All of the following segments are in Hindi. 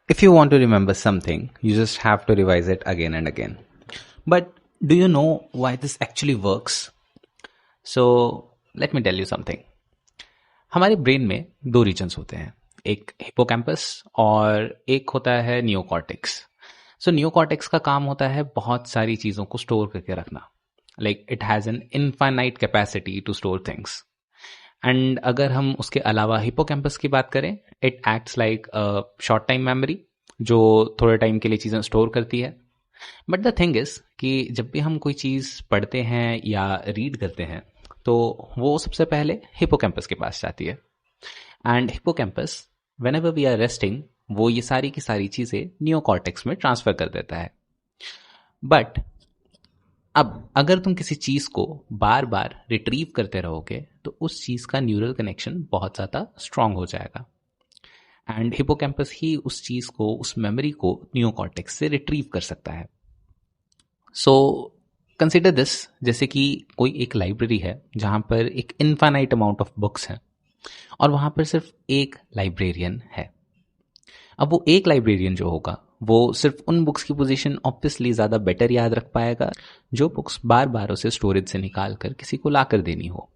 If you want to remember something, you just have to revise it again and again. But do you know why this actually works? So, let me tell you something. हमारे ब्रेन में दो रीजन्स होते हैं, एक हिपोकैम्पस और एक होता है नियोकॉर्टेक्स. सो नियोकॉर्टेक्स का काम होता है बहुत सारी चीज़ों को स्टोर करके रखना. Like it has an infinite capacity to store things. And अगर हम उसके अलावा हिपोकैम्पस की बात करें, it acts like short time memory जो थोड़े टाइम के लिए चीज़ें स्टोर करती है. बट द थिंग इज कि जब भी हम कोई चीज़ पढ़ते हैं या रीड करते हैं तो वो सबसे पहले हिपोकैम्पस के पास जाती है. And hippocampus whenever we are resting वो ये सारी की सारी चीज़ें नियोकॉर्टेक्स में ट्रांसफ़र कर देता है. बट अब अगर तुम किसी चीज़ को बार बार रिट्रीव करते रहोगे तो उस चीज़ का न्यूरल कनेक्शन बहुत ज़्यादा स्ट्रांग हो जाएगा. एंड हिपोकैम्पस ही उस चीज़ को, उस मेमोरी को नियोकॉर्टेक्स से रिट्रीव कर सकता है. सो कंसिडर दिस, जैसे कि कोई एक लाइब्रेरी है जहाँ पर एक इनफाइनाइट अमाउंट ऑफ बुक्स हैं और वहाँ पर सिर्फ एक लाइब्रेरियन है. अब वो एक लाइब्रेरियन जो होगा वो सिर्फ उन बुक्स की पोजीशन ऑब्वियसली ज़्यादा बेटर याद रख पाएगा जो बुक्स बार बार उसे स्टोरेज से निकाल कर किसी को ला कर देनी हो.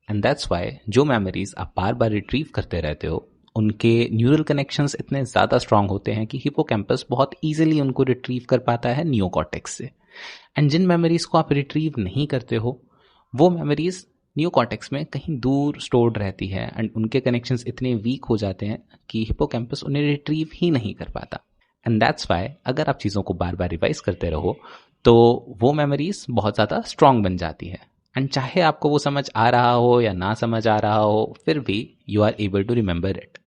एंड दैट्स वाई जो मेमोरीज आप बार बार रिट्रीव करते रहते हो उनके न्यूरल कनेक्शंस इतने ज़्यादा स्ट्रांग होते हैं कि हिपोकैम्पस बहुत ईजिली उनको रिट्रीव कर पाता है नियोकॉर्टेक्स से. एंड जिन मेमोरीज को आप रिट्रीव नहीं करते हो वो मेमोरीज नियोकॉर्टेक्स में कहीं दूर स्टोर्ड रहती है एंड उनके कनेक्शंस इतने वीक हो जाते हैं कि हिपोकैम्पस उन्हें रिट्रीव ही नहीं कर पाता. एंड दैट्स वाई अगर आप चीज़ों को बार बार रिवाइज करते रहो तो वो मेमोरीज बहुत ज़्यादा स्ट्रांग बन जाती है. एंड चाहे आपको वो समझ आ रहा हो या ना समझ आ रहा हो, फिर भी you are able to remember it.